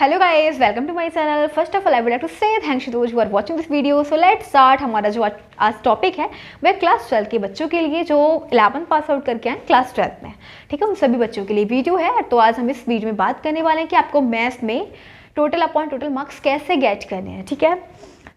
Hello guys, welcome to my channel. First of all I would like to say thanks to those who are watching this video. So let's start. हमारा जो आज topic है वह class 12 के बच्चों के लिए जो 11th पास आउट करके आए क्लास 12 में, ठीक है, उन सभी बच्चों के लिए वीडियो है। तो आज हम इस वीडियो में बात करने वाले हैं कि आपको मैथ्स में टोटल अपॉन टोटल मार्क्स कैसे गेट करने हैं, ठीक है।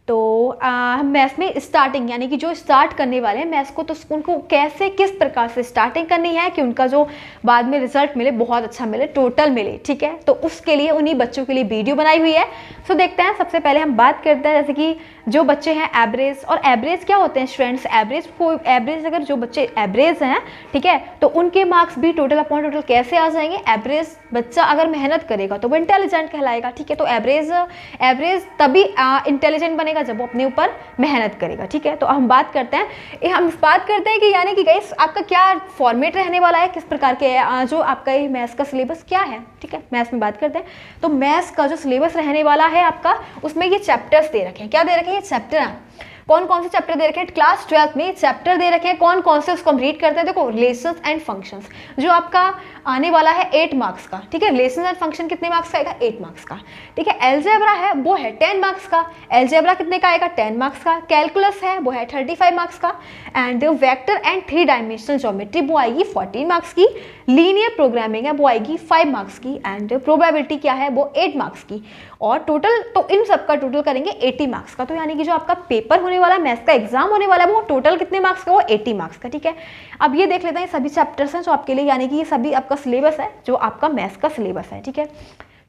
तो हम मैथ्स में स्टार्टिंग यानी कि जो स्टार्ट करने वाले हैं मैथ्स को, तो उनको कैसे किस प्रकार से स्टार्टिंग करनी है कि उनका जो बाद में रिजल्ट मिले बहुत अच्छा मिले, टोटल मिले, ठीक है। तो उसके लिए उन्हीं बच्चों के लिए वीडियो बनाई हुई है। सो देखते हैं। सबसे पहले हम बात करते हैं जैसे कि जो बच्चे हैं एवरेज। और एवरेज क्या होते हैं स्टूडेंट्स? एवरेज अगर जो बच्चे एवरेज हैं, ठीक है, तो उनके मार्क्स भी टोटल अपॉन टोटल कैसे आ जाएंगे? एवरेज बच्चा अगर मेहनत करेगा तो वो इंटेलिजेंट कहलाएगा, ठीक है। तो एवरेज तभी इंटेलिजेंट बनेगा जब वो अपने ऊपर मेहनत करेगा, ठीक है। तो हम बात करते हैं कि यानी कि गाइस आपका क्या फॉर्मेट रहने वाला है, किस प्रकार के जो आपका ये मैथ्स का सिलेबस क्या है, ठीक है। मैथ्स में बात करते हैं तो मैथ्स का जो सिलेबस रहने वाला है आपका, उसमें ये चैप्टर्स दे रखे हैं। क्या दे रखे हैं? ये चैप्टर हैं। कौन कौन से चैप्टर दे रखे हैं? क्लास 12 में चैप्टर दे रखे हैं। कौन कौन से उसको कंप्लीट करते हैं? देखो, रिलेशंस एंड फंक्शंस जो आपका आने वाला है 8 मार्क्स का, ठीक है। रिलेशंस एंड फंक्शन कितने मार्क्स का आएगा? 8 मार्क्स का, ठीक है। अलजेब्रा है वो है 10 मार्क्स का। अलजेब्रा कितने का आएगा? 10 मार्क्स का। कैलकुलस है वो है 35 मार्क्स का। And vector and 3 dimensional geometry वो आएगी 14 मार्क्स की। लीनियर प्रोग्रामिंग है वो आएगी 5 मार्क्स की। एंड प्रोबेबिलिटी क्या है वो 8 मार्क्स की। और टोटल तो इन सब का टोटल करेंगे 80 मार्क्स का। तो यानी कि जो आपका पेपर होने वाला है, मैथ्स का एग्जाम होने वाला है, वो टोटल कितने मार्क्स का? वो 80 मार्क्स का, ठीक है। अब ये देख लेते हैं सभी चैप्टर्स हैं जो आपके लिए, यानी कि ये सभी आपका सिलेबस है जो आपका मैथ्स का सिलेबस है, ठीक है।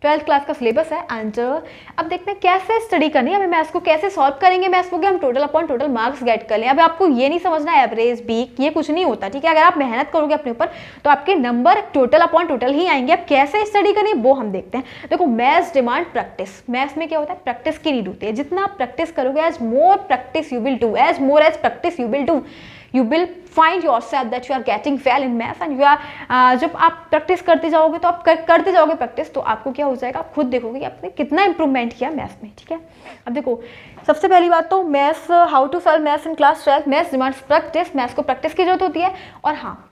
12th क्लास का सिलेबस है। एंड अब देखते हैं कैसे स्टडी करनी है हमें मैथ्स को, कैसे सॉल्व करेंगे मैथ्स को कि हम total upon total marks gate कर लें। अब आपको ये नहीं समझना एवरेज वीक ये कुछ नहीं होता, ठीक है। अगर आप मेहनत करोगे अपने ऊपर तो आपके नंबर टोटल अपॉन टोटल ही आएंगे। अब कैसे स्टडी करनी है वो हम देखते हैं। देखो, मैथ्स डिमांड प्रैक्टिस। मैथ्स में क्या होता है? प्रैक्टिस की नीड होती है। जितना आप प्रैक्टिस करोगे, as more practice you will do, as more as practice you will do, you will find yourself that you are getting well in math and you are जब आप प्रैक्टिस करते जाओगे तो आप करते जाओगे प्रैक्टिस, तो आपको क्या हो जाएगा? आप खुद देखोगे कि आपने कितना इंप्रूवमेंट किया मैथ्स में, ठीक है। अब देखो, सबसे पहली बात तो maths, how to solve maths in class 12। Maths demands practice. Maths को प्रैक्टिस की जरूरत होती है। और हाँ,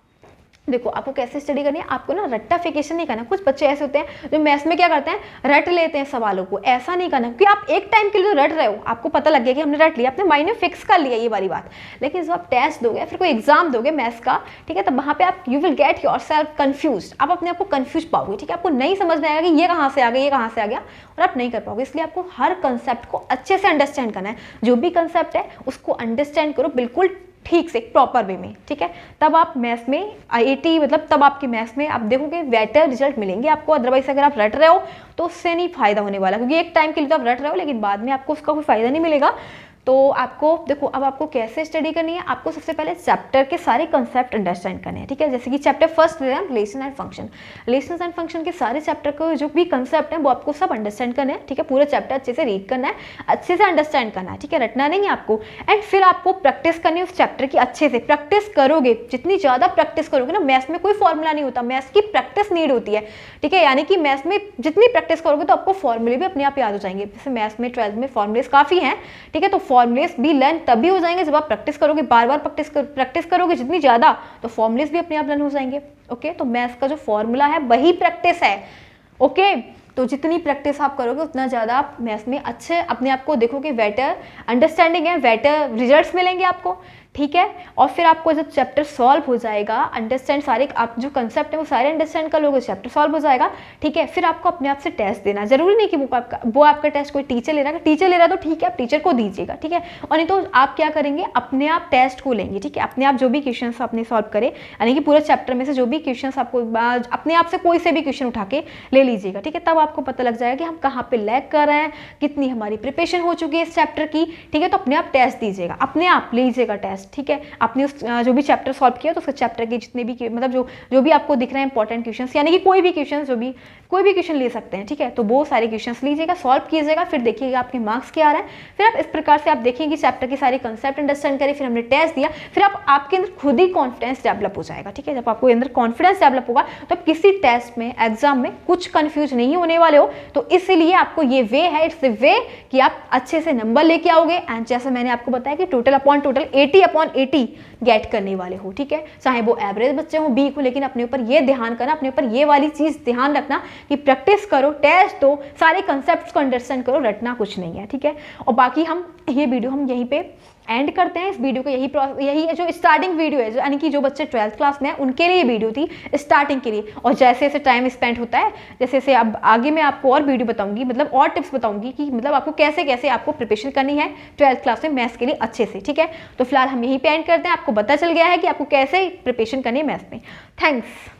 देखो आपको कैसे स्टडी करनी है, आपको ना रट्टाफिकेशन नहीं करना। कुछ बच्चे ऐसे होते हैं जो मैथ्स में क्या करते हैं, रट लेते हैं सवालों को। ऐसा नहीं करना, क्योंकि आप एक टाइम के लिए तो रट रहे हो, आपको पता लग गया कि हमने रट लिया, अपने माइंड में फिक्स कर लिया ये वाली बात। लेकिन जब आप टेस्ट दोगे, फिर कोई एग्जाम दोगे मैथ्स का, ठीक है, तब वहाँ पे आप you will get your self confuse. आप अपने आप को कन्फ्यूज पाओगे, ठीक है। आपको नहीं समझ में आएगा कि ये कहाँ से आ गया, ये कहाँ से आ गया, और आप नहीं कर पाओगे। इसलिए आपको हर कंसेप्ट को अच्छे से अंडरस्टैंड करना है। जो भी कंसेप्ट है उसको अंडरस्टैंड करो बिल्कुल ठीक से, प्रॉपर वे में, ठीक है। तब आप मैथ्स में 80 मतलब तब आपके मैथ्स में आप देखोगे बेटर रिजल्ट मिलेंगे आपको। अदरवाइज अगर आप रट रहे हो तो उससे नहीं फायदा होने वाला, क्योंकि एक टाइम के लिए तो आप रट रहे हो लेकिन बाद में आपको उसका कोई फायदा नहीं मिलेगा। तो आपको देखो, अब आपको कैसे स्टडी करनी है, आपको सबसे पहले चैप्टर के सारे कंसेप्ट अंडरस्टैंड करने हैं, ठीक है। जैसे कि चैप्टर फर्स्ट ले रहे हैं relation and function. Relation and function के सारे चैप्टर को जो भी कंसेप्ट है वो आपको सब अंडरस्टैंड करना है, ठीक है। पूरा चैप्टर अच्छे से रीड करना है, अच्छे से अंडरस्टैंड करना है, ठीक है। रटना नहीं है आपको। एंड फिर आपको प्रैक्टिस करनी है उस चैप्टर की। अच्छे से प्रैक्टिस करोगे, जितनी ज़्यादा प्रैक्टिस करोगे ना, मैथ्स में कोई फॉर्मूला नहीं होता, मैथ्स की प्रैक्टिस नीड होती है, ठीक है। यानी कि मैथ्स में जितनी प्रैक्टिस करोगे तो आपको फॉर्मूले भी अपने आप याद हो जाएंगे। जैसे मैथ्स में 12th में फॉर्मूलेस काफ़ी हैं, ठीक है। तो फॉर्मूलेस भी लर्न तभी हो जाएंगे जब आप प्रैक्टिस करोगे, बार बार प्रैक्टिस करोगे जितनी ज्यादा, तो फॉर्मूलेस भी अपने आप लर्न हो जाएंगे, ओके। तो मैथ्स का जो फॉर्मूला है वही प्रैक्टिस है, ओके। तो जितनी प्रैक्टिस आप करोगे उतना ज़्यादा आप मैथ्स में अच्छे अपने आप को देखोगे, बेटर अंडरस्टैंडिंग है, बेटर रिजल्ट्स मिलेंगे आपको, ठीक है। और फिर आपको जब चैप्टर सॉल्व हो जाएगा, अंडरस्टैंड सारे आप जो कंसेप्ट है वो सारे अंडरस्टैंड कर लोगे, चैप्टर सॉल्व हो जाएगा, ठीक है। फिर आपको अपने आप से टेस्ट देना, जरूरी नहीं कि वो आपका टेस्ट कोई टीचर ले रहा है। टीचर ले रहा है तो ठीक है, आप टीचर को दीजिएगा, ठीक है। और नहीं तो आप क्या करेंगे, अपने आप टेस्ट को लेंगे, ठीक है। अपने आप जो भी क्वेश्चन आपने सॉल्व करे, यानी कि पूरे चैप्टर में से जो भी क्वेश्चन आपको अपने आप से कोई से भी क्वेश्चन उठा के ले लीजिएगा, ठीक है। तब आपको पता लग जाएगा कि हम कहाँ पे लैग कर रहे हैं, कितनी हमारी प्रिपरेशन हो चुकी है इस चैप्टर की, ठीक है। तो अपने आप टेस्ट दीजिएगा, अपने आप लीजिएगा टेस्ट, ठीक है। आपने उस जो भी चैप्टर सॉल्व किया तो उसके चैप्टर के जितने भी मतलब जो भी आपको दिख रहे हैं इंपॉर्टेंट क्वेश्चंस, यानी कि कोई भी क्वेश्चन ले सकते हैं, ठीक है। तो वो सारे क्वेश्चंस लीजिएगा, सॉल्व कीजिएगा, फिर देखिएगा आपके मार्क्स क्या आ रहे हैं। फिर आप इस प्रकार से आप देखेंगे चैप्टर के सारे कंसेप्ट अंडरस्टैंड करें, फिर हमने टेस्ट दिया, फिर आपके अंदर खुद ही कॉन्फिडेंस डेवलप हो जाएगा, ठीक है। जब आपको अंदर कॉन्फिडेंस डेवलप होगा तो आप किसी टेस्ट में, एग्जाम में कुछ कंफ्यूज नहीं होने वाले हो। तो इसीलिए आपको ये वे है, इट्स द वे कि आप अच्छे से नंबर लेके आओगे। एंड जैसे मैंने आपको बताया कि टोटल अपॉन टोटल 80/80 गेट करने वाले हो, ठीक है। चाहे वो एवरेज बच्चे हो, बी को, लेकिन अपने ऊपर ये ध्यान करना, अपने ऊपर ये वाली चीज ध्यान रखना कि प्रैक्टिस करो, टेस्ट दो, सारे कंसेप्ट को अंडरस्टैंड करो, रटना कुछ नहीं है, ठीक है। और बाकी हम ये वीडियो हम यहीं पे एंड करते हैं। इस वीडियो को यही जो स्टार्टिंग वीडियो है, यानी कि जो बच्चे 12th क्लास में हैं उनके लिए ये वीडियो थी स्टार्टिंग के लिए। और जैसे जैसे टाइम स्पेंड होता है, जैसे जैसे अब आगे मैं आपको और वीडियो बताऊंगी, मतलब और टिप्स बताऊंगी कि मतलब आपको कैसे कैसे आपको प्रिपरेशन करनी है 12th क्लास में मैथ्स के लिए अच्छे से, ठीक है। तो फिलहाल हम यहीं पे एंड करते हैं। आपको पता चल गया है कि आपको कैसे प्रिपरेशन करनी है मैथ्स में। थैंक्स।